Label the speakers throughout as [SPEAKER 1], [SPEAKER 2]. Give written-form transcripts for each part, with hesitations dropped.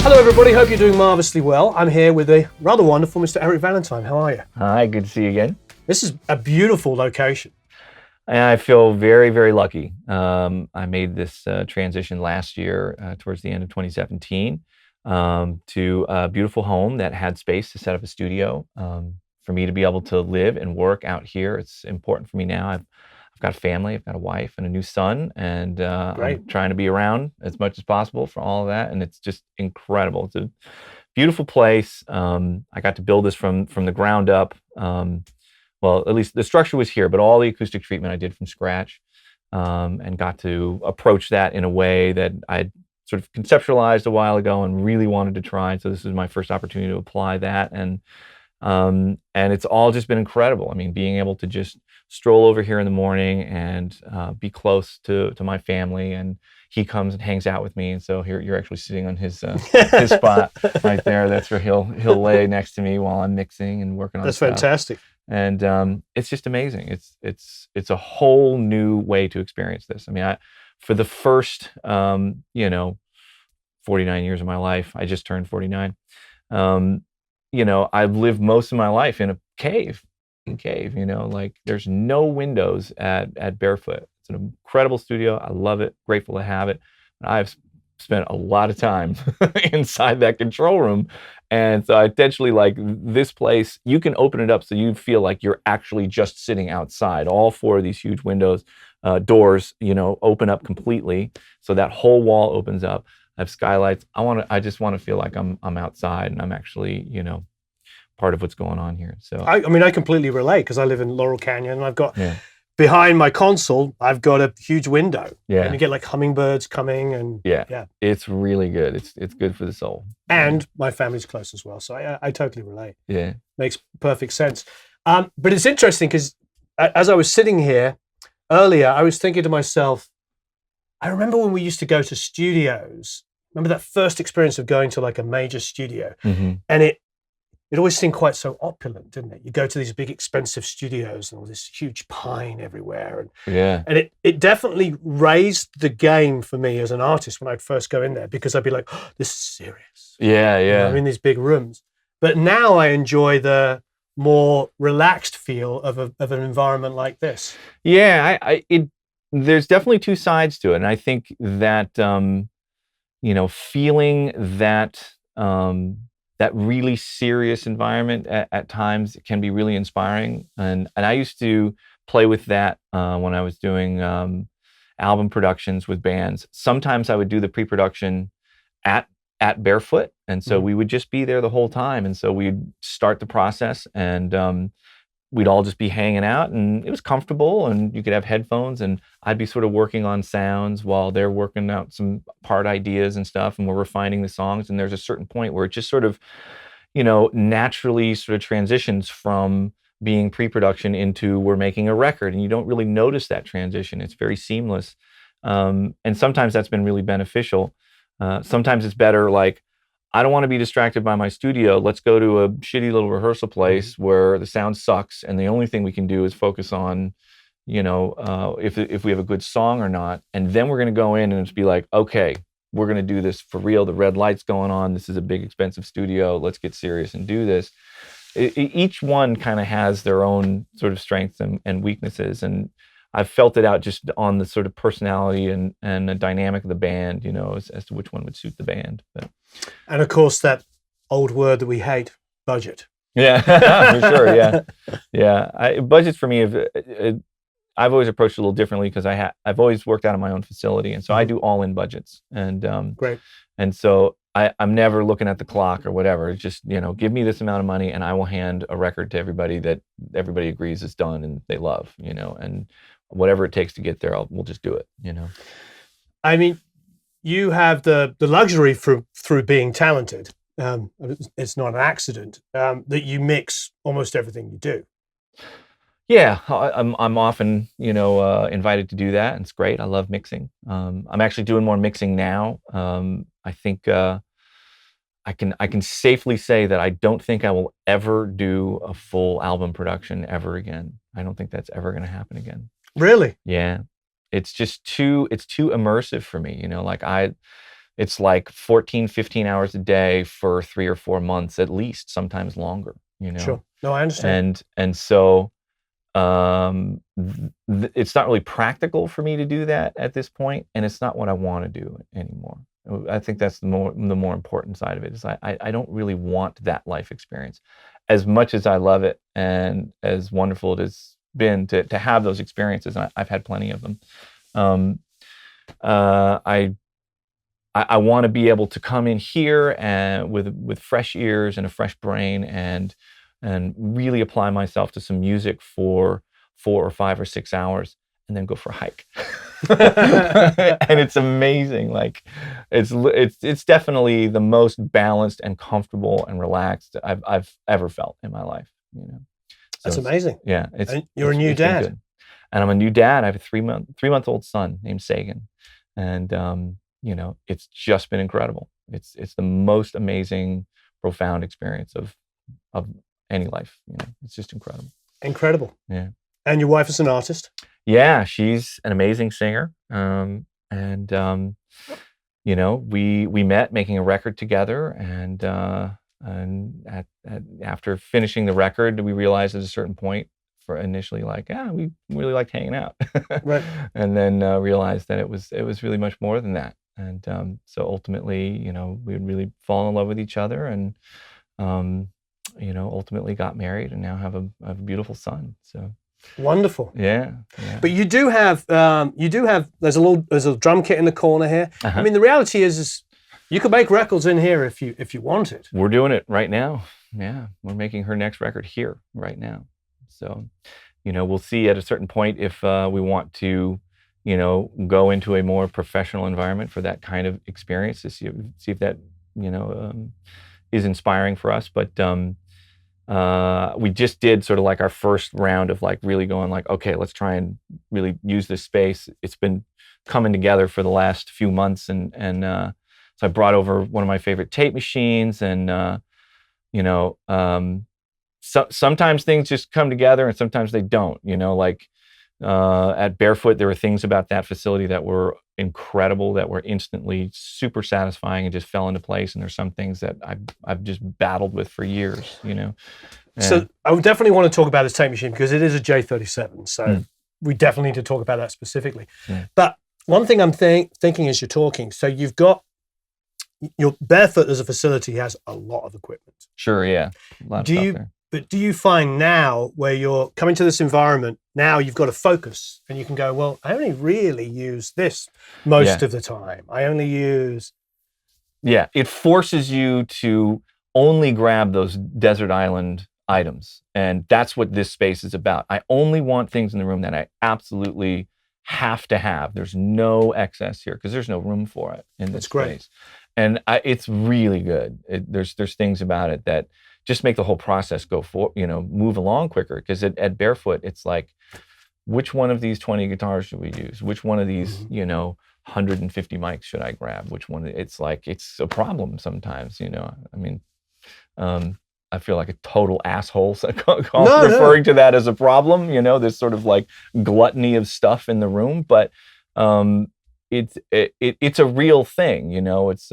[SPEAKER 1] Hello everybody, hope you're doing marvellously well. I'm here with the rather wonderful Mr. Eric Valentine. How are you?
[SPEAKER 2] Hi, good to see you again.
[SPEAKER 1] This is a beautiful location.
[SPEAKER 2] I feel very, very lucky. I made this transition last year, towards the end of 2017, to a beautiful home that had space to set up a studio. For me to be able to live and work out here, it's important for me now. I've got a family, I've got a wife and a new son, and I'm trying to be around as much as possible for all of that, and it's just incredible. It's a beautiful place. I got to build this from the ground up. Well, at least the structure was here, but all the acoustic treatment I did from scratch, and got to approach that in a way that I'd sort of conceptualized a while ago and really wanted to try. So this is my first opportunity to apply that, and it's all just been incredible. I mean, being able to just stroll over here in the morning and be close to my family, and he comes and hangs out with me. And so here you're actually sitting on his his spot right there. That's where he'll lay next to me while I'm mixing and working on stuff.
[SPEAKER 1] That's fantastic.
[SPEAKER 2] And it's just amazing. It's a whole new way to experience this. I mean, for the first 49 years of my life, I just turned 49. I've lived most of my life in a cave. Like there's no windows at Barefoot. It's an incredible studio. I love it. Grateful to have it. I've spent a lot of time inside that control room. And so I intentionally, like, this place, you can open it up so you feel like you're actually just sitting outside. All four of these huge windows, doors, open up completely. So that whole wall opens up. I have skylights. I just want to feel like I'm outside and I'm actually, part of what's going on here. So
[SPEAKER 1] I completely relate because I live in Laurel Canyon and I've got behind my console, I've got a huge window. Yeah. And you get like hummingbirds coming and
[SPEAKER 2] it's really good. It's good for the soul.
[SPEAKER 1] And my family's close as well. So I totally relate.
[SPEAKER 2] Yeah.
[SPEAKER 1] Makes perfect sense. But it's interesting because as I was sitting here earlier, I was thinking to myself, I remember when we used to go to studios. Remember that first experience of going to like a major studio, and it always seemed quite so opulent, didn't it? You go to these big expensive studios and all this huge pine everywhere, and it definitely raised the game for me as an artist when I'd first go in there, because I'd be like, oh, this is serious.
[SPEAKER 2] Yeah.
[SPEAKER 1] I'm in these big rooms, but now I enjoy the more relaxed feel of an environment like this.
[SPEAKER 2] Yeah, there's definitely two sides to it, and I think that feeling that that really serious environment at times can be really inspiring. And I used to play with that when I was doing album productions with bands. Sometimes I would do the pre-production at Barefoot, and so we would just be there the whole time. And so we'd start the process, and we'd all just be hanging out, and it was comfortable, and you could have headphones, and I'd be sort of working on sounds while they're working out some part ideas and stuff, and we're refining the songs. And there's a certain point where it just sort of, naturally sort of transitions from being pre-production into we're making a record, and you don't really notice that transition. It's very seamless. And sometimes that's been really beneficial. Sometimes it's better, like, I don't want to be distracted by my studio. Let's go to a shitty little rehearsal place where the sound sucks, and the only thing we can do is focus on, if we have a good song or not. And then we're going to go in and just be like, okay, we're going to do this for real. The red light's going on. This is a big, expensive studio. Let's get serious and do this. Each one kind of has their own sort of strengths and weaknesses. And I've felt it out just on the sort of personality and the dynamic of the band, as to which one would suit the band. But.
[SPEAKER 1] And of course, that old word that we hate, budget.
[SPEAKER 2] Yeah, for sure. Yeah. Budgets for me, I've always approached it a little differently because I've always worked out of my own facility, and so I do all in budgets. And
[SPEAKER 1] great.
[SPEAKER 2] And so I'm never looking at the clock or whatever. It's just, give me this amount of money, and I will hand a record to everybody that everybody agrees is done and they love, and whatever it takes to get there, we'll just do it,
[SPEAKER 1] I mean, you have the luxury through being talented. It's not an accident that you mix almost everything you do.
[SPEAKER 2] Yeah, I'm often, invited to do that, and it's great. I love mixing. I'm actually doing more mixing now. I think I can safely say that I don't think I will ever do a full album production ever again. I don't think that's ever going to happen again.
[SPEAKER 1] Really?
[SPEAKER 2] Yeah. It's just too immersive for me. Like it's like 14, 15 hours a day for 3 or 4 months at least, sometimes longer, you know?
[SPEAKER 1] Sure. No, I understand.
[SPEAKER 2] And so it's not really practical for me to do that at this point, and it's not what I want to do anymore. I think that's the more important side of it is I don't really want that life experience. As much as I love it and as wonderful it has been to have those experiences, and I've had plenty of them. I want to be able to come in here and with fresh ears and a fresh brain and really apply myself to some music for 4 or 5 or 6 hours and then go for a hike. And it's amazing. Like it's definitely the most balanced and comfortable and relaxed I've ever felt in my life, you know. So
[SPEAKER 1] That's amazing.
[SPEAKER 2] Yeah.
[SPEAKER 1] And you're a new dad.
[SPEAKER 2] And I'm a new dad. I have a 3-month-old son named Sagan. And you know, it's just been incredible. It's the most amazing, profound experience of any life. You know, it's just incredible.
[SPEAKER 1] Incredible.
[SPEAKER 2] Yeah.
[SPEAKER 1] And your wife is an artist?
[SPEAKER 2] Yeah, she's an amazing singer. You know, we met making a record together, and after finishing the record, we realized at a certain point, for initially like, we really liked hanging out,
[SPEAKER 1] right?
[SPEAKER 2] And then realized that it was really much more than that. And so ultimately, you know, we would really fall in love with each other, and you know, ultimately got married, and now have a beautiful son. So
[SPEAKER 1] wonderful.
[SPEAKER 2] Yeah.
[SPEAKER 1] But you do have there's a drum kit in the corner here. I mean, the reality is you could make records in here if you wanted.
[SPEAKER 2] We're doing it right now. Yeah, we're making her next record here right now. So, you know, we'll see at a certain point if we want to, you know, go into a more professional environment for that kind of experience to see if that, you know, is inspiring for us. But we just did sort of like our first round of like really going like, okay, let's try and really use this space. It's been coming together for the last few months, and so I brought over one of my favorite tape machines, and you know, sometimes things just come together and sometimes they don't, you know, like at Barefoot, there were things about that facility that were incredible, that were instantly super satisfying and just fell into place. And there's some things that I've just battled with for years, you know.
[SPEAKER 1] So I would definitely want to talk about this tape machine because it is a J37. So we definitely need to talk about that specifically. But one thing I'm thinking as you're talking, so you've got your Barefoot as a facility has a lot of equipment.
[SPEAKER 2] Sure, yeah. A lot of stuff there.
[SPEAKER 1] But do you find now where you're coming to this environment, now you've got to focus and you can go, well, I only really use this most of the time. I only use...
[SPEAKER 2] Yeah, it forces you to only grab those desert island items. And that's what this space is about. I only want things in the room that I absolutely have to have. There's no excess here because there's no room for it in this space. And it's really good. There's things about it that just make the whole process move along quicker. Because at Barefoot, it's like, which one of these 20 guitars should we use? Which one of these, you know, 150 mics should I grab? Which one? It's like, it's a problem sometimes, you know. I mean, I feel like a total asshole referring to that as a problem, you know, this sort of like gluttony of stuff in the room. But it's a real thing, you know. It's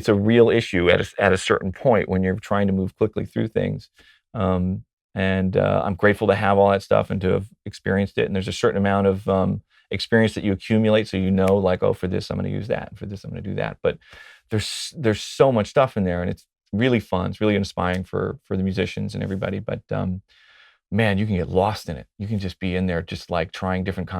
[SPEAKER 2] a real issue at a certain point when you're trying to move quickly through things. And I'm grateful to have all that stuff and to have experienced it. And there's a certain amount of experience that you accumulate, so you know, like, oh, for this I'm going to use that, and for this I'm going to do that. But there's so much stuff in there, and it's really fun. It's really inspiring for the musicians and everybody. But man, you can get lost in it. You can just be in there, just like trying different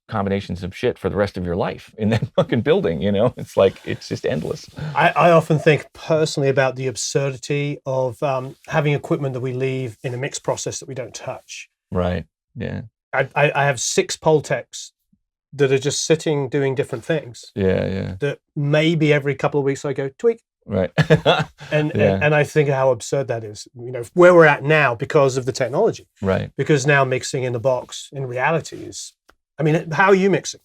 [SPEAKER 2] combinations of shit for the rest of your life in that fucking building, you know. It's like, it's just endless.
[SPEAKER 1] I often think personally about the absurdity of having equipment that we leave in a mix process that we don't touch.
[SPEAKER 2] Right. Yeah.
[SPEAKER 1] I have 6 Poltecs that are just sitting doing different things.
[SPEAKER 2] Yeah.
[SPEAKER 1] That maybe every couple of weeks I go tweak.
[SPEAKER 2] Right.
[SPEAKER 1] and I think how absurd that is, you know, where we're at now because of the technology.
[SPEAKER 2] Right.
[SPEAKER 1] Because now mixing in the box in reality is, I mean, how are you mixing?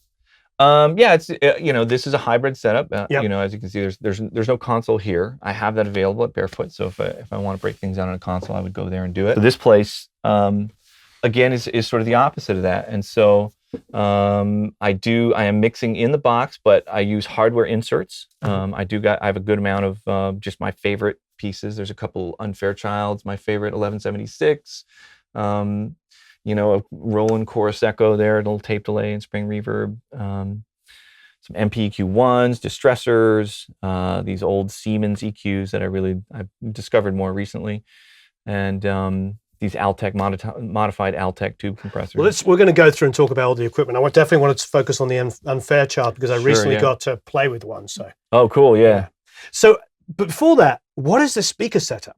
[SPEAKER 2] Yeah, it's you know, this is a hybrid setup. You know, as you can see, there's no console here. I have that available at Barefoot, so if I want to break things down on a console, I would go there and do it. So this place, again, is sort of the opposite of that, and so I am mixing in the box, but I use hardware inserts. I have a good amount of just my favorite pieces. There's a couple Unfairchilds, my favorite 1176. A Roland Chorus Echo there, a little tape delay and spring reverb. Some MPEQ1s, distressors, these old Siemens EQs that I've discovered more recently, and these Altec modified Altec tube compressors.
[SPEAKER 1] Well, we're going to go through and talk about all the equipment. I definitely wanted to focus on the Unfairchild because I recently got to play with one. So.
[SPEAKER 2] Oh, cool! Yeah.
[SPEAKER 1] So, but before that, what is the speaker setup?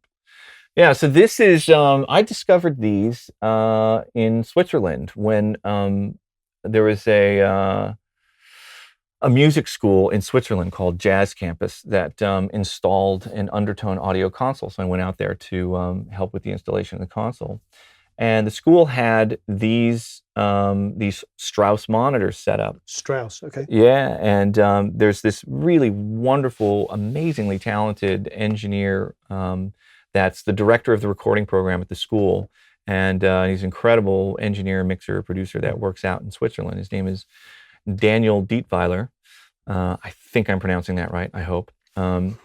[SPEAKER 2] Yeah, so this is I discovered these in Switzerland when there was a music school in Switzerland called Jazz Campus that installed an Undertone audio console. So I went out there to help with the installation of the console. And the school had these Strauss monitors set up.
[SPEAKER 1] Strauss, okay.
[SPEAKER 2] Yeah, and there's this really wonderful, amazingly talented engineer that's the director of the recording program at the school. And he's an incredible engineer, mixer, producer that works out in Switzerland. His name is Daniel Dietweiler. I think I'm pronouncing that right, I hope. And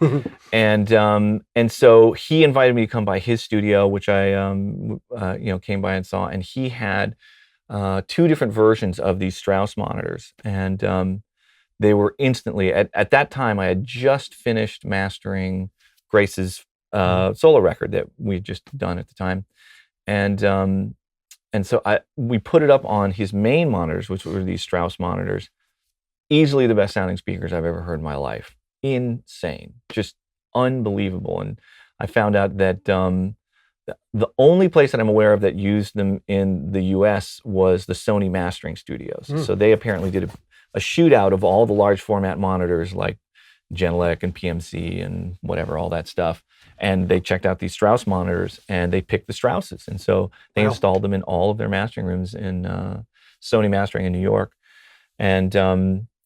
[SPEAKER 2] so he invited me to come by his studio, which I came by and saw, and he had two different versions of these Strauss monitors, and they were instantly at that time I had just finished mastering Grace's solo record that we had just done at the time, and so we put it up on his main monitors, which were these Strauss monitors. Easily the best sounding speakers I've ever heard in my life. Insane, just unbelievable. And I found out that the only place that I'm aware of that used them in the US was the Sony mastering studios. So they apparently did a shootout of all the large format monitors like Genelec and PMC and whatever, all that stuff. And they checked out these Strauss monitors and they picked the Strausses. And so they installed them in all of their mastering rooms in Sony Mastering in New York.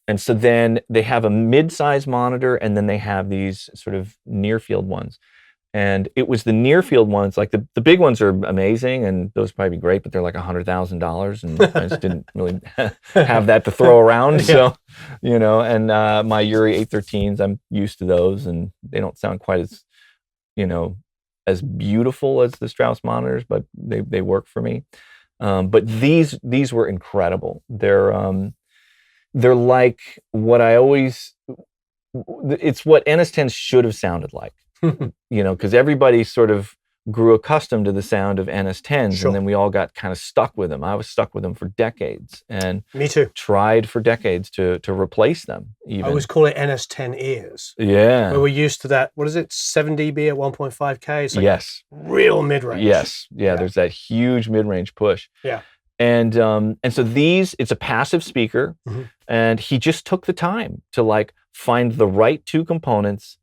[SPEAKER 2] And so then they have a mid-size monitor, and then they have these sort of near-field ones. And it was the near-field ones, like the big ones are amazing, and those probably be great, but they're like $100,000, and I just didn't really have that to throw around. So, and my Uri 813s, I'm used to those, and they don't sound quite as, as beautiful as the Strauss monitors, but they work for me. But these were incredible. They're like what it's what NS10s should have sounded like, because everybody sort of grew accustomed to the sound of NS10s, and then we all got kind of stuck with them. I was stuck with them for decades, and
[SPEAKER 1] me too. Tried
[SPEAKER 2] for decades to replace them. Even
[SPEAKER 1] I always call it NS10 ears.
[SPEAKER 2] Yeah,
[SPEAKER 1] where we're used to that. What is it? 7 dB at 1.5K. It's like
[SPEAKER 2] yes,
[SPEAKER 1] real mid range.
[SPEAKER 2] Yes, yeah. There's that huge mid range push.
[SPEAKER 1] Yeah.
[SPEAKER 2] And so it's a passive speaker, and he just took the time to find the right two components,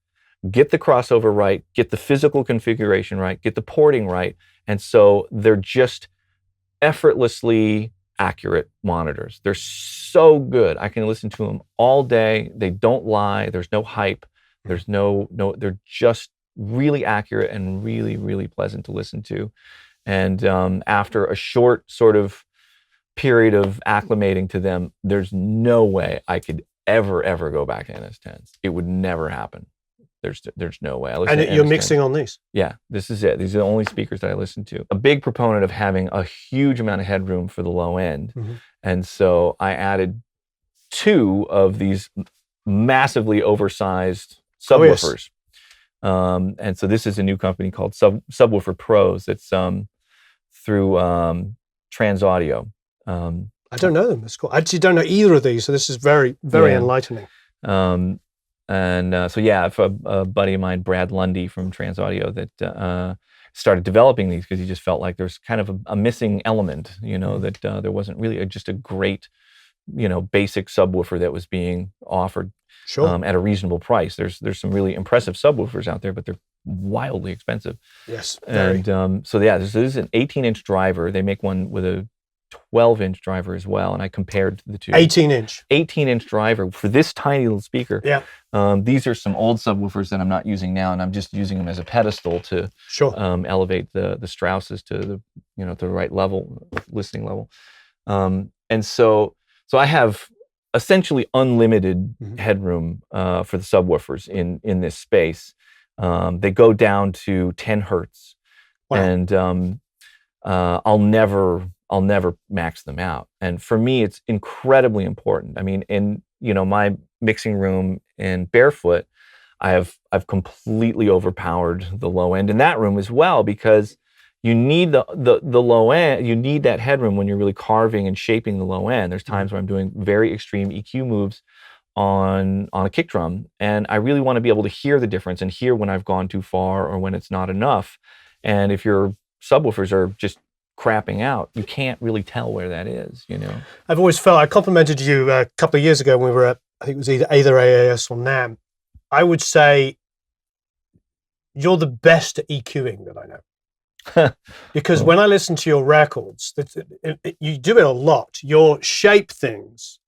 [SPEAKER 2] get the crossover right, get the physical configuration right, get the porting right, and so they're just effortlessly accurate monitors. They're so good. I can listen to them all day. They don't lie. There's no hype. There's no. They're just really accurate and really, really pleasant to listen to. And after a short sort of period of acclimating to them, there's no way I could ever go back to NS10s. It would never happen. There's no way.
[SPEAKER 1] And you're mixing on these?
[SPEAKER 2] Yeah, this is it. These are the only speakers that I listen to. A big proponent of having a huge amount of headroom for the low end. And so I added two of these massively oversized subwoofers. And so this is a new company called Subwoofer Pros. It's through Trans Audio.
[SPEAKER 1] I don't know them. It's cool. I actually don't know either of these, so this is very, very enlightening.
[SPEAKER 2] So yeah, a buddy of mine, Brad Lundy from Trans Audio, that started developing these because he just felt like there's kind of a missing element, that there wasn't really just a great, basic subwoofer that was being offered at a reasonable price. There's some really impressive subwoofers out there, but they're wildly expensive.
[SPEAKER 1] Yes, very.
[SPEAKER 2] And so yeah, this is an 18-inch driver. They make one with a 12-inch driver as well, and I compared the two. 18-inch driver for this tiny little speaker.
[SPEAKER 1] Yeah.
[SPEAKER 2] These are some old subwoofers that I'm not using now, and I'm just using them as a pedestal to elevate the Strausses to the the right level, listening level. and so I have essentially unlimited
[SPEAKER 1] Mhm.
[SPEAKER 2] headroom for the subwoofers in this space. They go down to 10 hertz,
[SPEAKER 1] Wow.
[SPEAKER 2] and I'll never max them out. And for me, it's incredibly important. I mean, in my mixing room in Barefoot, I've completely overpowered the low end in that room as well, because you need the low end. You need that headroom when you're really carving and shaping the low end. There's times where I'm doing very extreme EQ moves on a kick drum, and I really want to be able to hear the difference and hear when I've gone too far or when it's not enough. And if your subwoofers are just crapping out, you can't really tell where that is.
[SPEAKER 1] I've always felt, I complimented you a couple of years ago when we were at, I think it was either AAS or NAMM. I would say you're the best at EQing that I know. Because when I listen to your records, you do it a lot. You shape things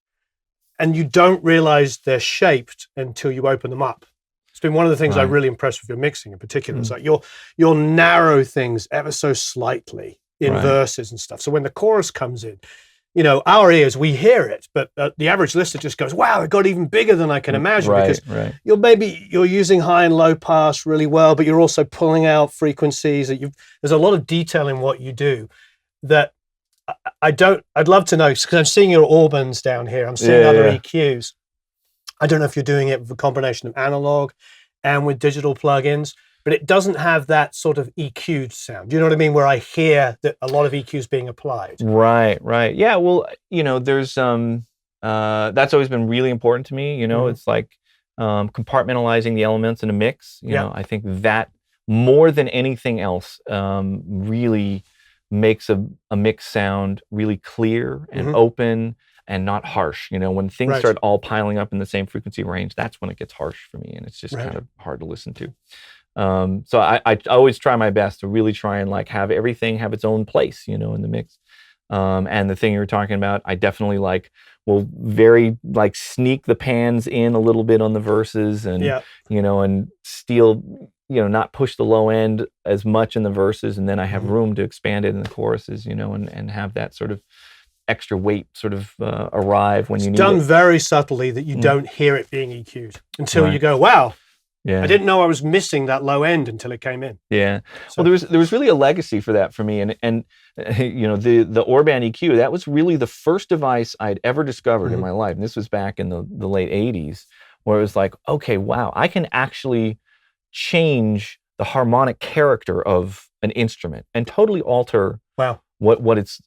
[SPEAKER 1] and you don't realize they're shaped until you open them up. It's been one of the things I'm really impressed with your mixing in particular. It's like you'll narrow things ever so slightly in verses and stuff. So when the chorus comes in, our ears, we hear it, but the average listener just goes, wow, it got even bigger than I can imagine, because you're using high and low pass really well, but you're also pulling out frequencies. There's a lot of detail in what you do that I'd love to know, because I'm seeing your Orbans down here. I'm seeing other EQs. I don't know if you're doing it with a combination of analog and with digital plugins, but it doesn't have that sort of EQ'd sound. Do you know what I mean? Where I hear that a lot of EQs being applied.
[SPEAKER 2] Right. Yeah. Well, there's that's always been really important to me. It's like compartmentalizing the elements in a mix. I think that more than anything else really makes a mix sound really clear and open and not harsh. When things start all piling up in the same frequency range, that's when it gets harsh for me, and it's just kind of hard to listen to. So I always try my best to really try and have everything have its own place, in the mix. And the thing you were talking about, I definitely will very sneak the pans in a little bit on the verses, and and steal, not push the low end as much in the verses, and then I have room to expand it in the choruses, and have that sort of extra weight sort of arrive when you need it.
[SPEAKER 1] It's done very subtly that you don't hear it being EQ'd until you go, wow. Yeah. I didn't know I was missing that low end until it came in.
[SPEAKER 2] Yeah. So. Well, there was really a legacy for that for me, and the Orban EQ, that was really the first device I'd ever discovered in my life, and this was back in the late '80s, where it was like, okay, wow, I can actually change the harmonic character of an instrument and totally alter what it's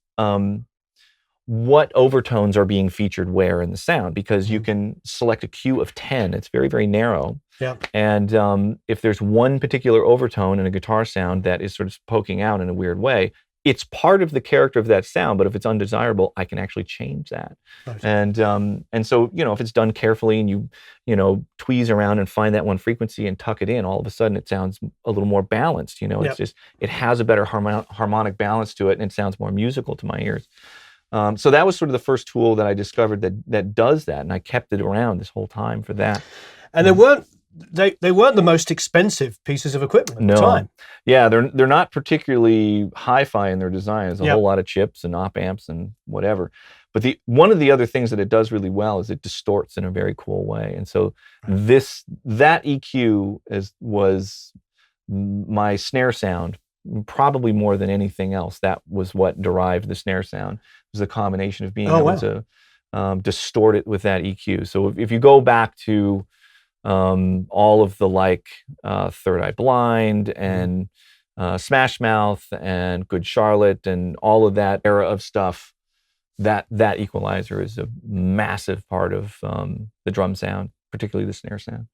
[SPEAKER 2] what overtones are being featured where in the sound, because you can select a Q of 10. It's very, very narrow. Yeah. And if there's one particular overtone in a guitar sound that is sort of poking out in a weird way, it's part of the character of that sound, but if it's undesirable, I can actually change that. Right. And so, if it's done carefully and you tweeze around and find that one frequency and tuck it in, all of a sudden it sounds a little more balanced. It's just, it has a better harmonic balance to it, and it sounds more musical to my ears. So that was sort of the first tool that I discovered that does that, and I kept it around this whole time for that.
[SPEAKER 1] And they weren't the most expensive pieces of equipment at the time.
[SPEAKER 2] Yeah, they're not particularly hi-fi in their design. There's a whole lot of chips and op amps and whatever. But one of the other things that it does really well is it distorts in a very cool way. And so that EQ was my snare sound, probably more than anything else. That was what derived the snare sound. It was a combination of being able to distort it with that EQ. So if you go back to all of the Third Eye Blind and Smash Mouth and Good Charlotte and all of that era of stuff, that equalizer is a massive part of the drum sound, particularly the snare sound.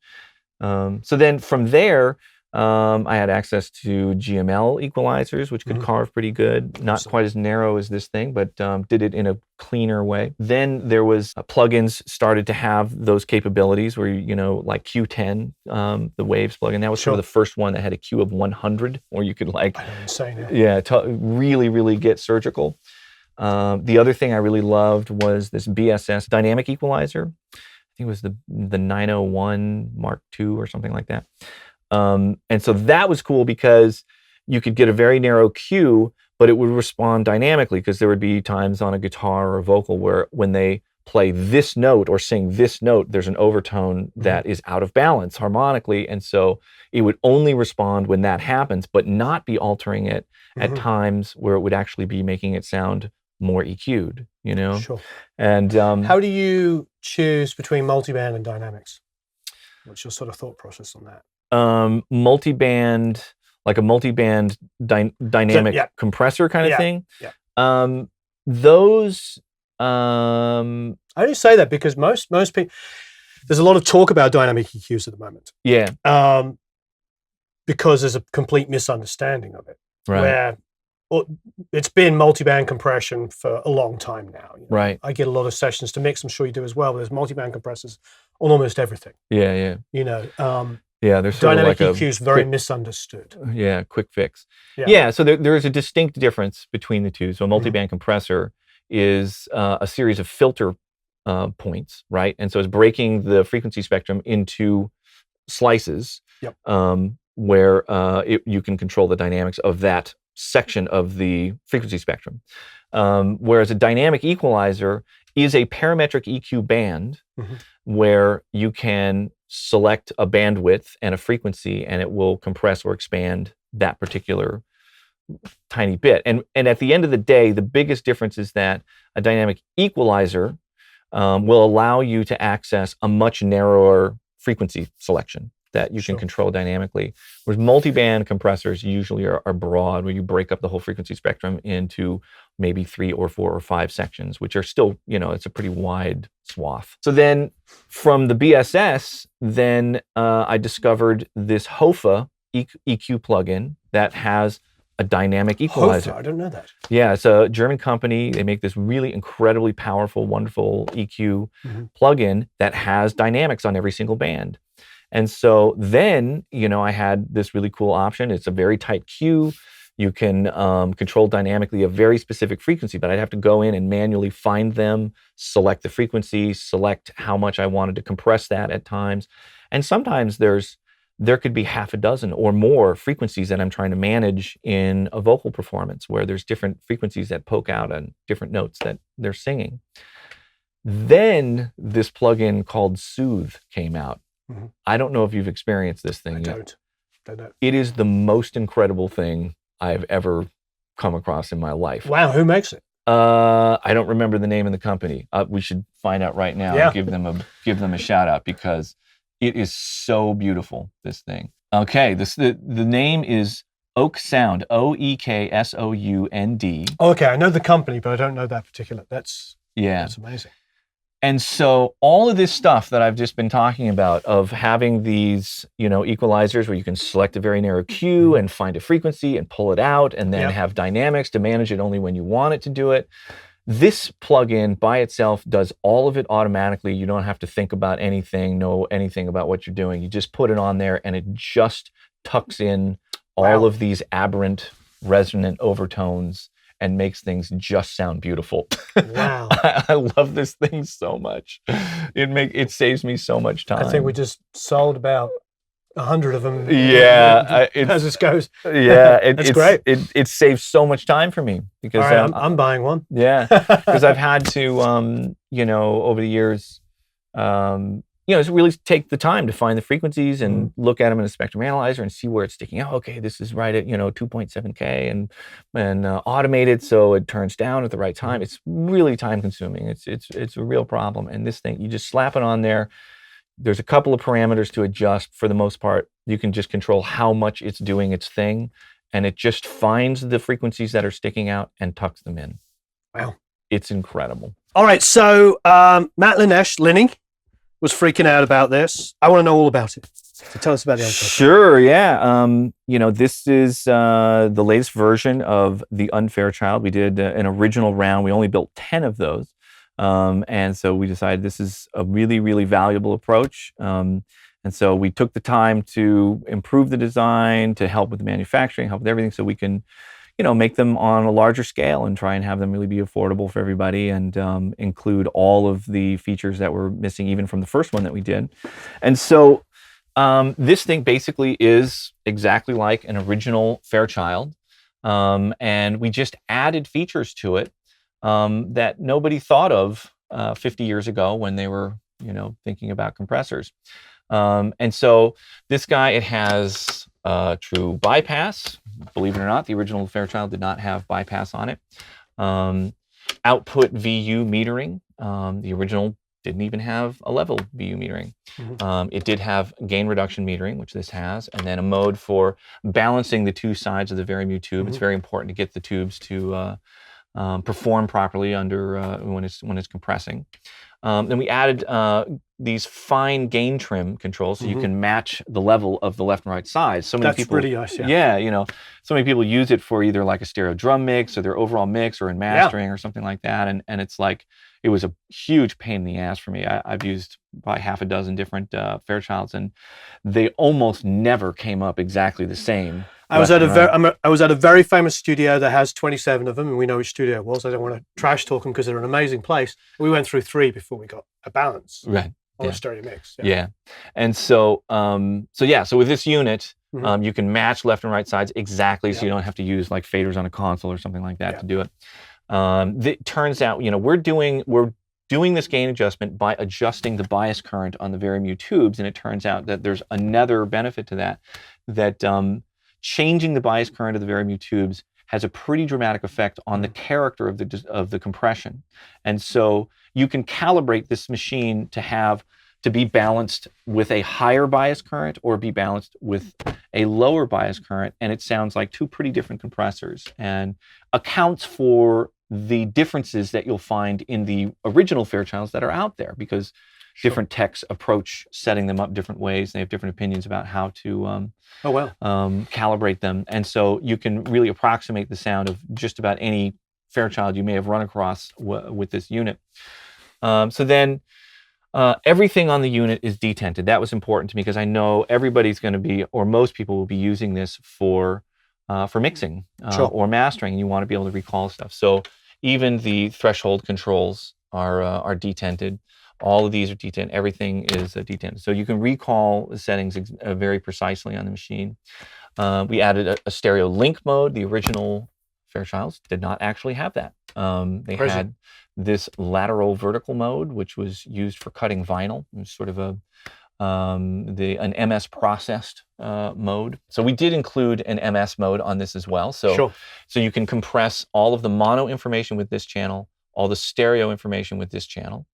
[SPEAKER 2] So then from there, I had access to GML equalizers, which could carve pretty good. Not quite as narrow as this thing, but did it in a cleaner way. Then there was plugins started to have those capabilities where, like Q10, the Waves plugin. That was sort of the first one that had a Q of 100, where you could really, really get surgical. The other thing I really loved was this BSS dynamic equalizer. I think it was the 901 Mark II or something like that. And so that was cool because you could get a very narrow Q, but it would respond dynamically because there would be times on a guitar or a vocal where when they play this note or sing this note, there's an overtone that is out of balance harmonically. And so it would only respond when that happens, but not be altering it at times where it would actually be making it sound more EQ'd, you know?
[SPEAKER 1] Sure.
[SPEAKER 2] And
[SPEAKER 1] how do you choose between multiband and dynamics? What's your sort of thought process on that?
[SPEAKER 2] Multiband, like a multiband dynamic compressor kind of thing.
[SPEAKER 1] Yeah.
[SPEAKER 2] Those
[SPEAKER 1] I only say that because most people, there's a lot of talk about dynamic EQs at the moment.
[SPEAKER 2] Yeah.
[SPEAKER 1] Because there's a complete misunderstanding of it.
[SPEAKER 2] Right.
[SPEAKER 1] Where it's been multiband compression for a long time now. You know?
[SPEAKER 2] Right.
[SPEAKER 1] I get a lot of sessions to mix. I'm sure you do as well. But there's multiband compressors on almost everything.
[SPEAKER 2] Yeah, yeah.
[SPEAKER 1] You know.
[SPEAKER 2] Yeah, there's sort
[SPEAKER 1] dynamic
[SPEAKER 2] of like
[SPEAKER 1] EQ is very misunderstood.
[SPEAKER 2] Yeah, quick fix. Yeah, so there is a distinct difference between the two. So a multiband compressor is a series of filter points, right? And so it's breaking the frequency spectrum into slices where you can control the dynamics of that section of the frequency spectrum. Whereas a dynamic equalizer is a parametric EQ band where you can select a bandwidth and a frequency and it will compress or expand that particular tiny bit. And at the end of the day, the biggest difference is that a dynamic equalizer will allow you to access a much narrower frequency selection that you can control dynamically. Whereas multiband compressors usually are broad, where you break up the whole frequency spectrum into maybe 3 or 4 or 5 sections, which are still, you know, it's a pretty wide swath. So then from the BSS, then I discovered this Hofa EQ plugin that has a dynamic equalizer.
[SPEAKER 1] Hofa, I don't know that.
[SPEAKER 2] Yeah, it's a German company. They make this really incredibly powerful, wonderful EQ plugin that has dynamics on every single band. And so then, you know, I had this really cool option. It's a very tight Q. You can control dynamically a very specific frequency, but I'd have to go in and manually find them, select the frequency, select how much I wanted to compress that at times. And sometimes there could be half a dozen or more frequencies that I'm trying to manage in a vocal performance where there's different frequencies that poke out on different notes that they're singing. Then this plugin called Soothe came out. I don't know if you've experienced this thing yet.
[SPEAKER 1] I don't.
[SPEAKER 2] It is the most incredible thing I've ever come across in my life.
[SPEAKER 1] Wow, who makes it?
[SPEAKER 2] I don't remember the name of the company. We should find out right now and give them a shout out because it is so beautiful, this thing. Okay, the name is Oak Sound, OEKSOUND.
[SPEAKER 1] Oh, okay, I know the company, but I don't know that particular. That's amazing.
[SPEAKER 2] And so all of this stuff that I've just been talking about of having these, you know, equalizers where you can select a very narrow Q and find a frequency and pull it out and then have dynamics to manage it only when you want it to do it. This plugin by itself does all of it automatically. You don't have to think about anything, know anything about what you're doing. You just put it on there and it just tucks in all of these aberrant resonant overtones and makes things just sound beautiful.
[SPEAKER 1] Wow.
[SPEAKER 2] I love this thing so much. It saves me so much time.
[SPEAKER 1] I think we just sold about 100 of them.
[SPEAKER 2] Yeah.
[SPEAKER 1] As this goes.
[SPEAKER 2] Yeah.
[SPEAKER 1] That's great.
[SPEAKER 2] It saves so much time for me because
[SPEAKER 1] I'm buying one.
[SPEAKER 2] Yeah. Because I've had to, you know, over the years, you know, just really take the time to find the frequencies and look at them in a spectrum analyzer and see where it's sticking out. Okay, this is right at, you know, 2.7K and automate it so it turns down at the right time. It's really time consuming. It's a real problem. And this thing, you just slap it on there. There's a couple of parameters to adjust. For the most part, you can just control how much it's doing its thing, and it just finds the frequencies that are sticking out and tucks them in.
[SPEAKER 1] Wow.
[SPEAKER 2] It's incredible.
[SPEAKER 1] All right, so Matt Lenny was freaking out about this. I want to know all about it. So tell us about the Unfairchild.
[SPEAKER 2] Sure, yeah. You know, this is the latest version of the Unfairchild. We did an original round. We only built 10 of those. And so we decided this is a really, really valuable approach. And so we took the time to improve the design, to help with the manufacturing, help with everything so we can, you know, make them on a larger scale and try and have them really be affordable for everybody and include all of the features that were missing even from the first one that we did. And so this thing basically is exactly like an original Fairchild. And we just added features to it that nobody thought of 50 years ago when they were, thinking about compressors. And so this guy, it has true bypass. Believe it or not, the original Fairchild did not have bypass on it. Output VU metering. The original didn't even have a level VU metering. It did have gain reduction metering, which this has, and then a mode for balancing the two sides of the Varimu tube. It's very important to get the tubes to perform properly under when it's compressing. Then we added these fine gain trim controls, so you can match the level of the left and right sides. So many
[SPEAKER 1] That's
[SPEAKER 2] people,
[SPEAKER 1] really nice.
[SPEAKER 2] yeah, so many people use it for either like a stereo drum mix or their overall mix or in mastering or something like that. And it's like, it was a huge pain in the ass for me. I've used probably half a dozen different Fairchilds, and they almost never came up exactly the same.
[SPEAKER 1] I was at a very famous studio that has 27 of them, and we know which studio it was. I don't want to trash talk them because they're an amazing place. We went through 3 before we got a balance on a stereo mix.
[SPEAKER 2] Yeah. And so, so with this unit, you can match left and right sides exactly, so you don't have to use like faders on a console or something like that to do it. It turns out, we're doing this gain adjustment by adjusting the bias current on the Varimu tubes, and it turns out that there's another benefit to that changing the bias current of the Varimu tubes has a pretty dramatic effect on the character of the compression. And so you can calibrate this machine to be balanced with a higher bias current or be balanced with a lower bias current, and it sounds like 2 pretty different compressors, and accounts for the differences that you'll find in the original Fairchilds that are out there, because different techs approach setting them up different ways. They have different opinions about how to calibrate them. And so you can really approximate the sound of just about any Fairchild you may have run across with this unit. So then everything on the unit is detented. That was important to me because I know everybody's going to be, or most people will be using this for mixing or mastering. You want to be able to recall stuff. So even the threshold controls are detented. All of these are detented. Everything is detented. So you can recall the settings very precisely on the machine. We added a stereo link mode. The original Fairchilds did not actually have that. They had this lateral vertical mode, which was used for cutting vinyl. It was sort of an MS processed mode. So we did include an MS mode on this as well. So you can compress all of the mono information with this channel, all the stereo information with this channel.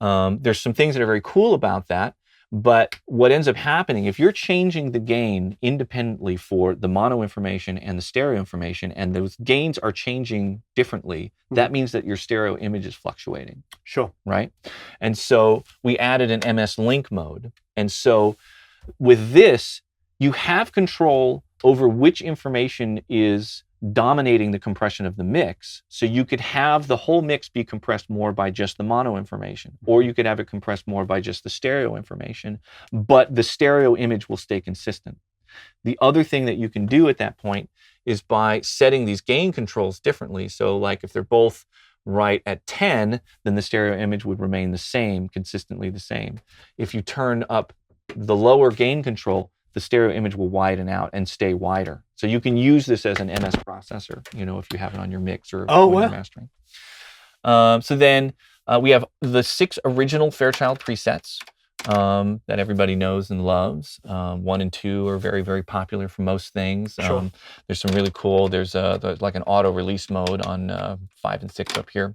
[SPEAKER 2] There's some things that are very cool about that, but what ends up happening, if you're changing the gain independently for the mono information and the stereo information, and those gains are changing differently, that means that your stereo image is fluctuating. Right? And so we added an MS link mode. And so with this, you have control over which information is dominating the compression of the mix. So you could have the whole mix be compressed more by just the mono information, or you could have it compressed more by just the stereo information, but the stereo image will stay consistent. The other thing that you can do at that point is by setting these gain controls differently. So like if they're both right at 10, then the stereo image would remain the same, consistently the same. If you turn up the lower gain control, the stereo image will widen out and stay wider. So you can use this as an MS processor, if you have it on your mix or when you're mastering. So then we have the 6 original Fairchild presets that everybody knows and loves. 1 and 2 are very, very popular for most things. There's some really cool, there's like an auto release mode on 5 and 6 up here.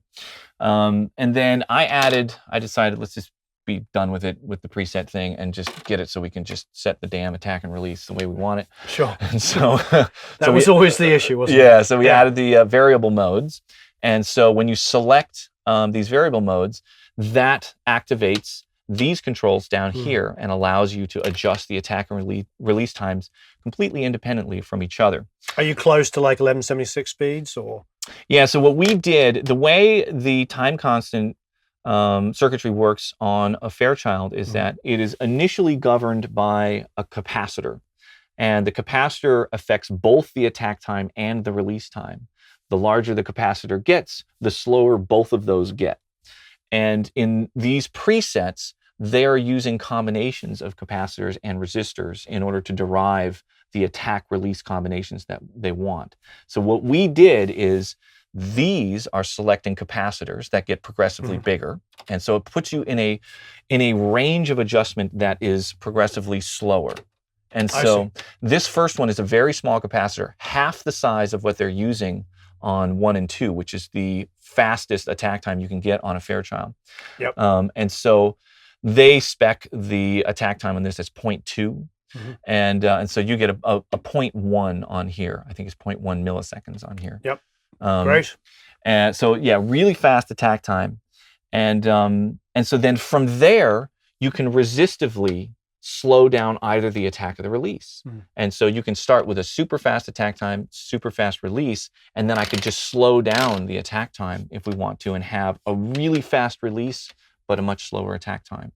[SPEAKER 2] And then I decided let's just be done with it with the preset thing and just get it so we can just set the damn attack and release the way we want it. And so
[SPEAKER 1] that was always the issue, wasn't it?
[SPEAKER 2] Yeah, so we added the variable modes. And so when you select these variable modes, that activates these controls down here and allows you to adjust the attack and release times completely independently from each other.
[SPEAKER 1] Are you close to like 1176 speeds or?
[SPEAKER 2] Yeah, so what we did, the way the time constant circuitry works on a Fairchild is that it is initially governed by a capacitor, and the capacitor affects both the attack time and the release time. The larger the capacitor gets, the slower both of those get. And in these presets, they are using combinations of capacitors and resistors in order to derive the attack release combinations that they want. So what we did is these are selecting capacitors that get progressively bigger. And so it puts you in a range of adjustment that is progressively slower. And so this first one is a very small capacitor, half the size of what they're using on 1 and 2, which is the fastest attack time you can get on a Fairchild.
[SPEAKER 1] Yep.
[SPEAKER 2] And so they spec the attack time on this as 0.2. And so you get a 0.1 on here. I think it's 0.1 milliseconds on here.
[SPEAKER 1] Yep. Great.
[SPEAKER 2] And so, yeah, really fast attack time. And so then from there, you can resistively slow down either the attack or the release. And so you can start with a super fast attack time, super fast release, and then I could just slow down the attack time if we want to and have a really fast release, but a much slower attack time.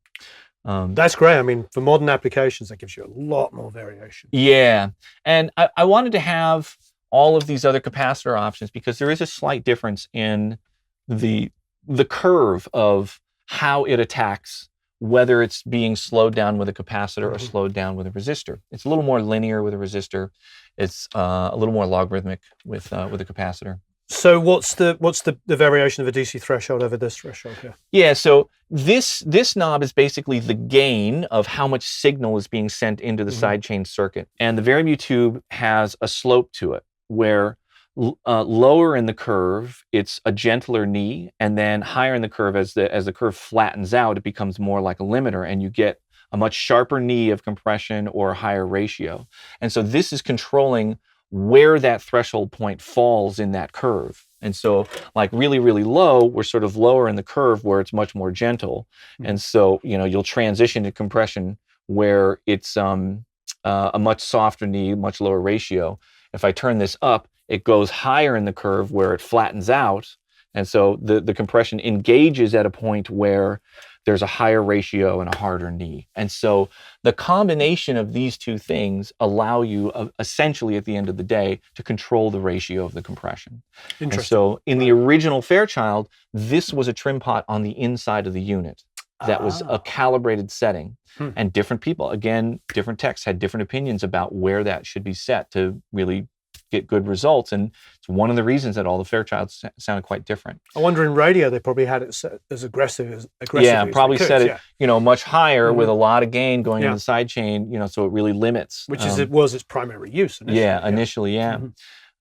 [SPEAKER 1] That's great. I mean, for modern applications, that gives you a lot more variation.
[SPEAKER 2] Yeah. And I wanted to have all of these other capacitor options because there is a slight difference in the curve of how it attacks, whether it's being slowed down with a capacitor or slowed down with a resistor. It's a little more linear with a resistor. It's a little more logarithmic with a capacitor.
[SPEAKER 1] So what's the variation of a DC threshold over this threshold here?
[SPEAKER 2] Yeah, so this knob is basically the gain of how much signal is being sent into the sidechain circuit. And the Varimu tube has a slope to it where lower in the curve, it's a gentler knee, and then higher in the curve, as the curve flattens out, it becomes more like a limiter, and you get a much sharper knee of compression or a higher ratio. And so this is controlling where that threshold point falls in that curve. And so like really, really low, we're sort of lower in the curve where it's much more gentle. And so, you'll transition to compression where it's a much softer knee, much lower ratio. If I turn this up, it goes higher in the curve where it flattens out. And so the compression engages at a point where there's a higher ratio and a harder knee. And so the combination of these two things allow you essentially at the end of the day to control the ratio of the compression. And so in the original Fairchild, this was a trim pot on the inside of the unit that was a calibrated setting. And different people, again, different techs had different opinions about where that should be set to really get good results. And it's one of the reasons that all the Fairchilds sounded quite different.
[SPEAKER 1] I wonder in radio, they probably had it set as aggressive
[SPEAKER 2] yeah, probably set it, much higher with a lot of gain going into the side chain, so it really limits.
[SPEAKER 1] Which was its primary use initially.
[SPEAKER 2] Initially.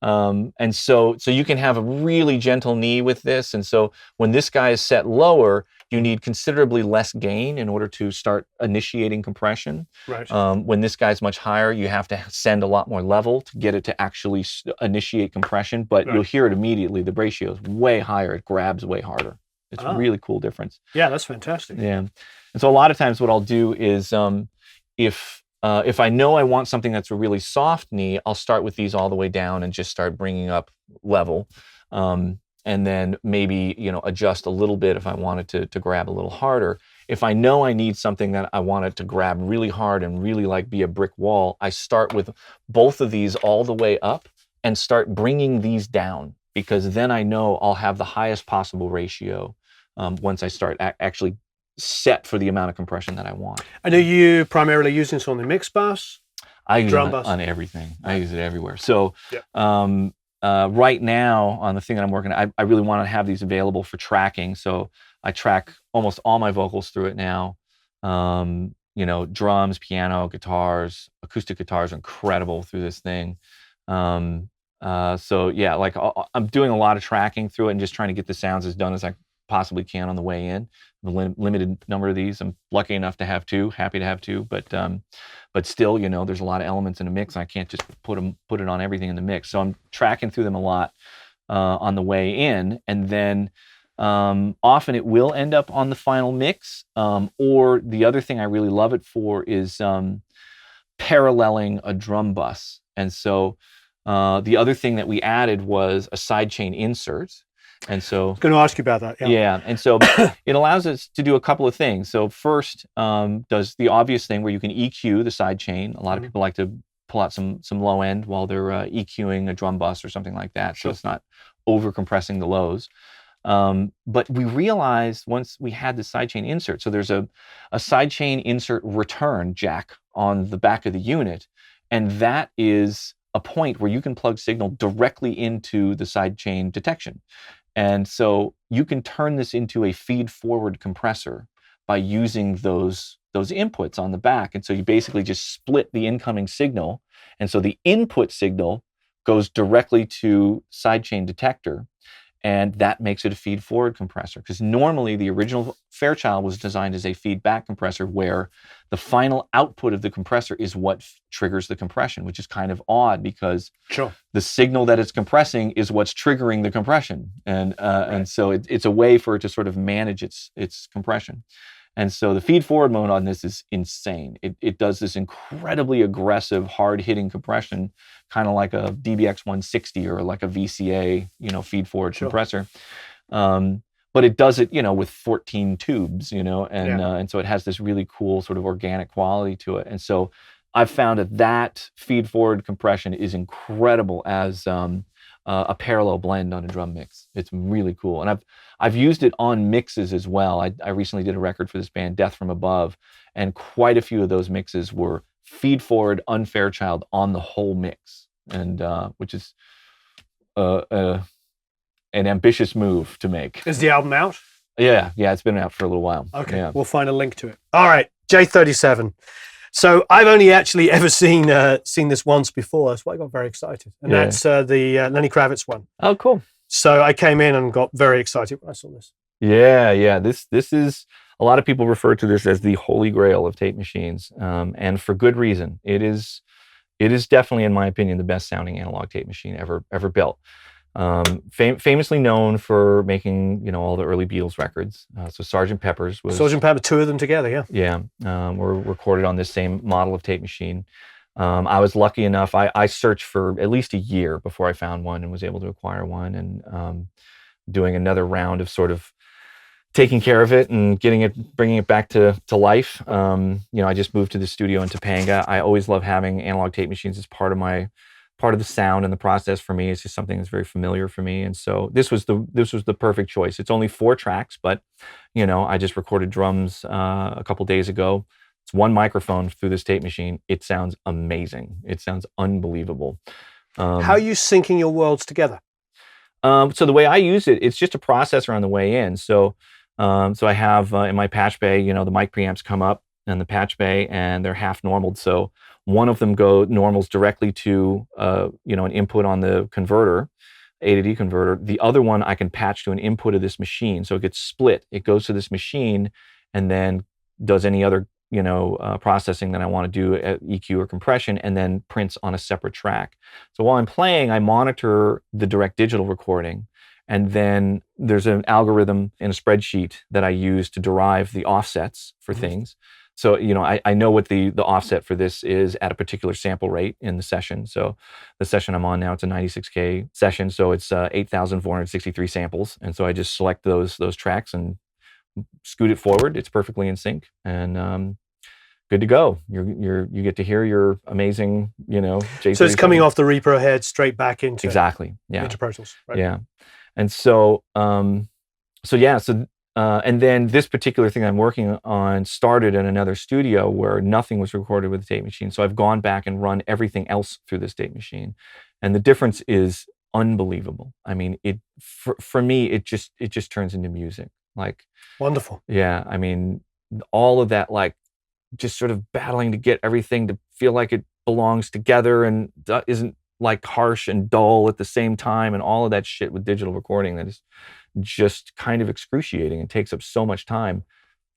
[SPEAKER 2] And so you can have a really gentle knee with this. And so when this guy is set lower, you need considerably less gain in order to start initiating compression.
[SPEAKER 1] Right.
[SPEAKER 2] When this guy's much higher, you have to send a lot more level to get it to actually initiate compression, but you'll hear it immediately. The ratio is way higher. It grabs way harder. It's a really cool difference.
[SPEAKER 1] Yeah, that's fantastic.
[SPEAKER 2] Yeah. And so a lot of times what I'll do is if I know I want something that's a really soft knee, I'll start with these all the way down and just start bringing up level. And then maybe, adjust a little bit if I wanted to grab a little harder. If I know I need something that I want it to grab really hard and really be a brick wall, I start with both of these all the way up and start bringing these down, because then I know I'll have the highest possible ratio once I start actually set for the amount of compression that I want.
[SPEAKER 1] And are you primarily using this on the mix bus?
[SPEAKER 2] I use it on everything. I use it everywhere. So right now on the thing that I'm working on, I really want to have these available for tracking. So I track almost all my vocals through it now. Drums, piano, guitars, acoustic guitars are incredible through this thing. So yeah, I'm doing a lot of tracking through it and just trying to get the sounds as done as I possibly can on the way in. The limited number of these. I'm lucky enough to have two, happy to have two, but still, there's a lot of elements in a mix. And I can't just put it on everything in the mix. So I'm tracking through them a lot on the way in, and then often it will end up on the final mix. Or the other thing I really love it for is paralleling a drum bus. And so the other thing that we added was a sidechain insert. And so
[SPEAKER 1] I was going to ask you about that.
[SPEAKER 2] Yeah. And so it allows us to do a couple of things. So first, does the obvious thing where you can EQ the side chain. A lot of people like to pull out some low end while they're EQing a drum bus or something like that. So it's not over compressing the lows. But we realized once we had the sidechain insert, so there's a sidechain insert return jack on the back of the unit. And that is a point where you can plug signal directly into the sidechain detection. And so you can turn this into a feed-forward compressor by using those inputs on the back. And so you basically just split the incoming signal. And so the input signal goes directly to sidechain detector. And that makes it a feed-forward compressor. Because normally the original Fairchild was designed as a feedback compressor where the final output of the compressor is what triggers the compression, which is kind of odd because the signal that it's compressing is what's triggering the compression. And so it's a way for it to sort of manage its compression. And so the feed-forward mode on this is insane. It does this incredibly aggressive, hard-hitting compression, kind of like a DBX 160 or like a VCA, feed-forward compressor. But it does it, with 14 tubes, and so it has this really cool sort of organic quality to it. And so I've found that feed-forward compression is incredible as a parallel blend on a drum mix. It's really cool. And I've used it on mixes as well. I recently did a record for this band, Death From Above, and quite a few of those mixes were feed-forward Unfairchild on the whole mix, and which is an ambitious move to make.
[SPEAKER 1] Is the album out?
[SPEAKER 2] Yeah, it's been out for a little while.
[SPEAKER 1] Okay,
[SPEAKER 2] yeah.
[SPEAKER 1] We'll find a link to it. All right, J37. So I've only actually ever seen this once before. That's why I got very excited. And that's the Lenny Kravitz one.
[SPEAKER 2] Oh, cool.
[SPEAKER 1] So I came in and got very excited when I saw this.
[SPEAKER 2] Yeah. This is, a lot of people refer to this as the holy grail of tape machines, and for good reason. It is definitely, in my opinion, the best sounding analog tape machine ever built. Famously known for making, all the early Beatles records. So Sgt. Pepper's was...
[SPEAKER 1] Sgt. Pepper, two of them together, yeah.
[SPEAKER 2] Yeah, were recorded on this same model of tape machine. I was lucky enough, I searched for at least a year before I found one and was able to acquire one, and doing another round of sort of taking care of it and bringing it back to life. I just moved to the studio in Topanga. I always love having analog tape machines as part of the sound and the process for me. It's just something that's very familiar for me. And so this was the perfect choice. It's only 4 tracks, but I just recorded drums a couple days ago. It's one microphone through this tape machine. It sounds amazing. It sounds unbelievable.
[SPEAKER 1] How are you syncing your worlds together?
[SPEAKER 2] So the way I use it, it's just a processor on the way in. So I have in my patch bay, the mic preamps come up in the patch bay and they're half normaled. So one of them normals directly to an input on the converter, A to D converter. The other one I can patch to an input of this machine. So it gets split. It goes to this machine and then does any other processing that I want to do at EQ or compression, and then prints on a separate track. So while I'm playing, I monitor the direct digital recording, and then there's an algorithm in a spreadsheet that I use to derive the offsets for things. So, I know what the offset for this is at a particular sample rate in the session. So the session I'm on now, it's a 96K session. So it's 8,463 samples. And so I just select those tracks and scoot it forward. It's perfectly in sync and good to go. You get to hear your amazing, J37.
[SPEAKER 1] So it's coming off the repro head straight back into
[SPEAKER 2] exactly, yeah,
[SPEAKER 1] into Pro Tools, right?
[SPEAKER 2] Yeah, and so and then this particular thing I'm working on started in another studio where nothing was recorded with the tape machine. So I've gone back and run everything else through this tape machine, and the difference is unbelievable. I mean, for me, it just turns into music. Like
[SPEAKER 1] wonderful.
[SPEAKER 2] Yeah, I mean, all of that, like just sort of battling to get everything to feel like it belongs together and isn't like harsh and dull at the same time, and all of that shit with digital recording that is just kind of excruciating and takes up so much time.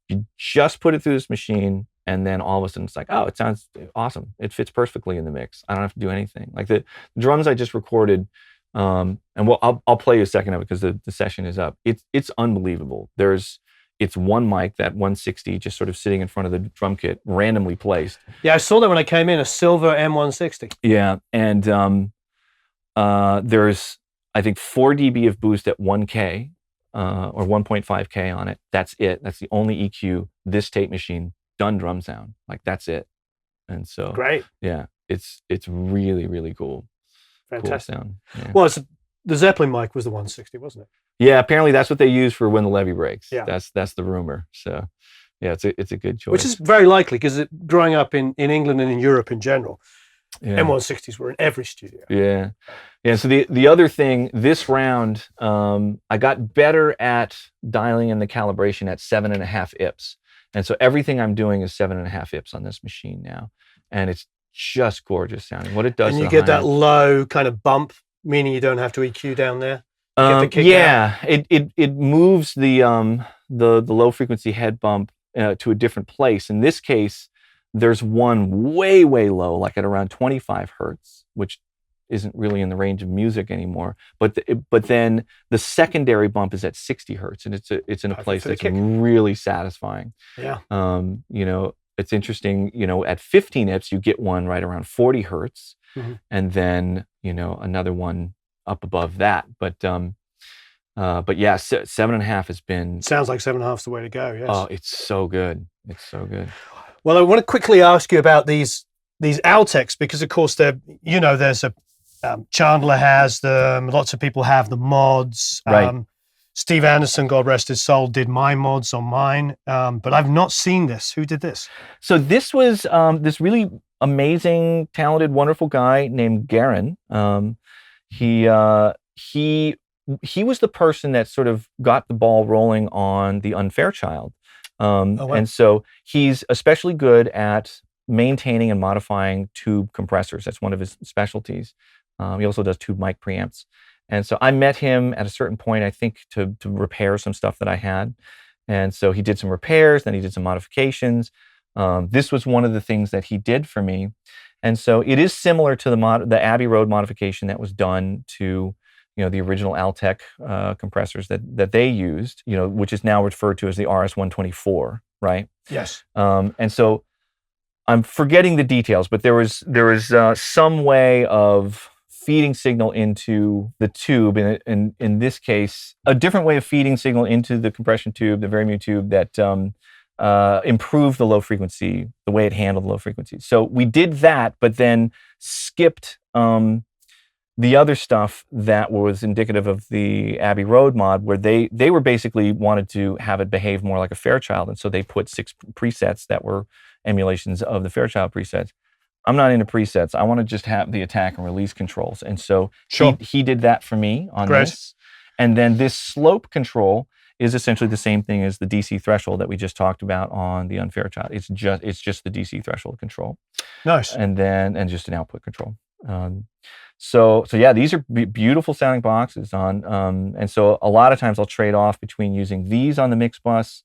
[SPEAKER 2] You just put it through this machine, and then all of a sudden it's like, oh, it sounds awesome. It fits perfectly in the mix. I don't have to do anything. Like the drums I just recorded, and I'll play you a second of it because the session is up. It's unbelievable. It's one mic, that 160, just sort of sitting in front of the drum kit, randomly placed.
[SPEAKER 1] Yeah, I saw that when I came in, a silver M160.
[SPEAKER 2] Yeah, and there's, I think, 4 dB of boost at 1K or 1.5K on it. That's it. That's the only EQ this tape machine done drum sound. Like, that's it. And so,
[SPEAKER 1] great.
[SPEAKER 2] Yeah, it's really, really cool.
[SPEAKER 1] Fantastic.
[SPEAKER 2] Cool sound. Yeah.
[SPEAKER 1] Well, the Zeppelin mic was the 160, wasn't it?
[SPEAKER 2] Yeah, apparently that's what they use for when the levee breaks.
[SPEAKER 1] Yeah.
[SPEAKER 2] That's the rumor. So, yeah, it's a good choice.
[SPEAKER 1] Which is very likely because growing up in England and in Europe in general,
[SPEAKER 2] Yeah.
[SPEAKER 1] M160s were in every studio.
[SPEAKER 2] Yeah. Yeah. So the other thing this round, I got better at dialing in the calibration at 7.5 IPS. And so everything I'm doing is 7.5 IPS on this machine now. And it's just gorgeous sounding. What it does
[SPEAKER 1] And
[SPEAKER 2] to
[SPEAKER 1] you
[SPEAKER 2] the
[SPEAKER 1] get that
[SPEAKER 2] high-end-
[SPEAKER 1] low kind of bump, meaning you don't have to EQ down there. You get the kick out.
[SPEAKER 2] Yeah, it moves the low frequency head bump to a different place. In this case, there's one way low, like at around 25 hertz, which isn't really in the range of music anymore. But then the secondary bump is at 60 hertz, and it's in a place that's really satisfying.
[SPEAKER 1] Yeah.
[SPEAKER 2] You know, it's interesting. You know, at 15 IPS, you get one right around 40 hertz, and then another one up above that. But yeah, 7.5 has been.
[SPEAKER 1] Sounds like 7.5's the way to go. Yes.
[SPEAKER 2] Oh, it's so good. It's so good.
[SPEAKER 1] Well, I want to quickly ask you about these Altecs, because of course there's a Chandler has them. Lots of people have the mods.
[SPEAKER 2] Right.
[SPEAKER 1] Steve Anderson, God rest his soul, did my mods on mine, but I've not seen this. Who did this?
[SPEAKER 2] So this was this really amazing, talented, wonderful guy named Garen. He was the person that sort of got the ball rolling on the Unfairchild.
[SPEAKER 1] Wow.
[SPEAKER 2] And so he's especially good at maintaining and modifying tube compressors. That's one of his specialties. He also does tube mic preamps. And so I met him at a certain point, I think, to repair some stuff that I had. And so he did some repairs, then he did some modifications. This was one of the things that he did for me. And so it is similar to the Abbey Road modification that was done to the original Altec compressors that they used, which is now referred to as the RS-124, right?
[SPEAKER 1] Yes.
[SPEAKER 2] And so I'm forgetting the details, but there was some way of feeding signal into the tube, and in this case, a different way of feeding signal into the compression tube, the Verimute tube, that improved the low frequency, the way it handled the low frequency. So we did that, but then skipped the other stuff that was indicative of the Abbey Road mod, where they were basically wanted to have it behave more like a Fairchild, and so they put 6 presets that were emulations of the Fairchild presets. I'm not into presets. I want to just have the attack and release controls, and so he did that for me on this. And then this slope control is essentially the same thing as the DC threshold that we just talked about on the Unfairchild. It's just the DC threshold control.
[SPEAKER 1] Nice.
[SPEAKER 2] And just an output control. So yeah, these are beautiful sounding boxes on, and so a lot of times I'll trade off between using these on the mix bus.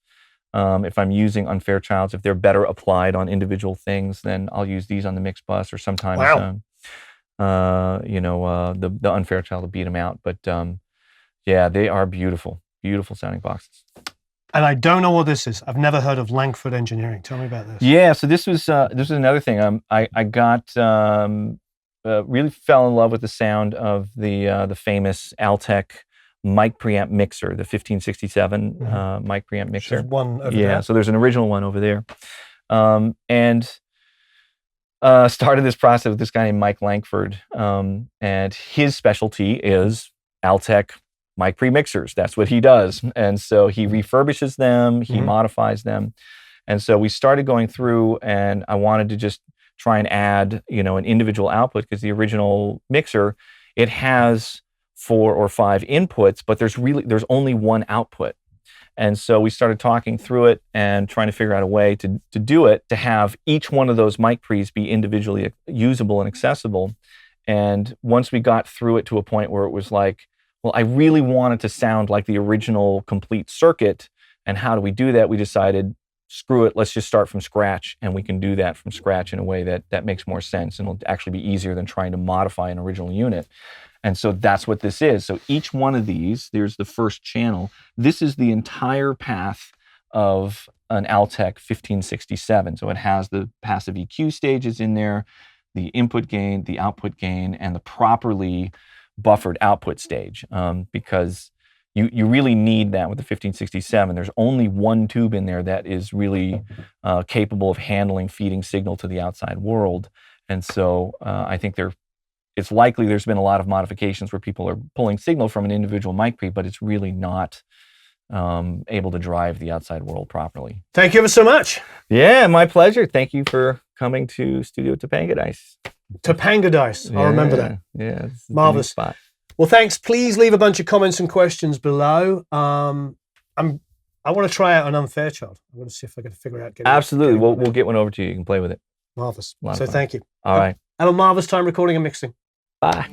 [SPEAKER 2] If I'm using Unfairchilds, if they're better applied on individual things, then I'll use these on the mix bus, or sometimes, the Unfairchild will beat them out. But yeah, they are beautiful, beautiful sounding boxes.
[SPEAKER 1] And I don't know what this is. I've never heard of Lankford Engineering. Tell me about this.
[SPEAKER 2] Yeah, so this was another thing. I got really fell in love with the sound of the famous Altec mic preamp mixer, the 1567 mic preamp mixer.
[SPEAKER 1] There's one over there.
[SPEAKER 2] So there's an original one over there. And started this process with this guy named Mike Lankford. And his specialty is Altec mic pre-mixers. That's what he does. And so he refurbishes them, he modifies them. And so we started going through, and I wanted to just try and add, an individual output, because the original mixer, it has 4 or 5 inputs, but there's only one output. And so we started talking through it and trying to figure out a way to do it, to have each one of those mic pre's be individually usable and accessible. And once we got through it to a point where it was like, well, I really wanted to sound like the original complete circuit, and how do we do that? We decided, screw it, let's just start from scratch, and we can do that from scratch in a way that makes more sense, and will actually be easier than trying to modify an original unit. And so that's what this is. So each one of these, there's the first channel. This is the entire path of an Altec 1567. So it has the passive EQ stages in there, the input gain, the output gain, and the properly buffered output stage, because you really need that with the 1567. There's only one tube in there that is really capable of handling feeding signal to the outside world. And so I think it's likely there's been a lot of modifications where people are pulling signal from an individual mic pre, but it's really not able to drive the outside world properly.
[SPEAKER 1] Thank you ever so much.
[SPEAKER 2] Yeah, my pleasure. Thank you for coming to Studio Topangadise.
[SPEAKER 1] Topangadise. I'll remember that.
[SPEAKER 2] Yeah, this is the new
[SPEAKER 1] Marvelous.
[SPEAKER 2] spot.
[SPEAKER 1] Well, thanks. Please leave a bunch of comments and questions below. I want to try out an Unfairchild. I want to see if I can figure out.
[SPEAKER 2] Absolutely. We'll get one over to you. You can play with it.
[SPEAKER 1] Marvelous.
[SPEAKER 2] A lot of
[SPEAKER 1] So
[SPEAKER 2] fun.
[SPEAKER 1] thank you.
[SPEAKER 2] All right.
[SPEAKER 1] Have a marvelous time recording and mixing.
[SPEAKER 2] Bye.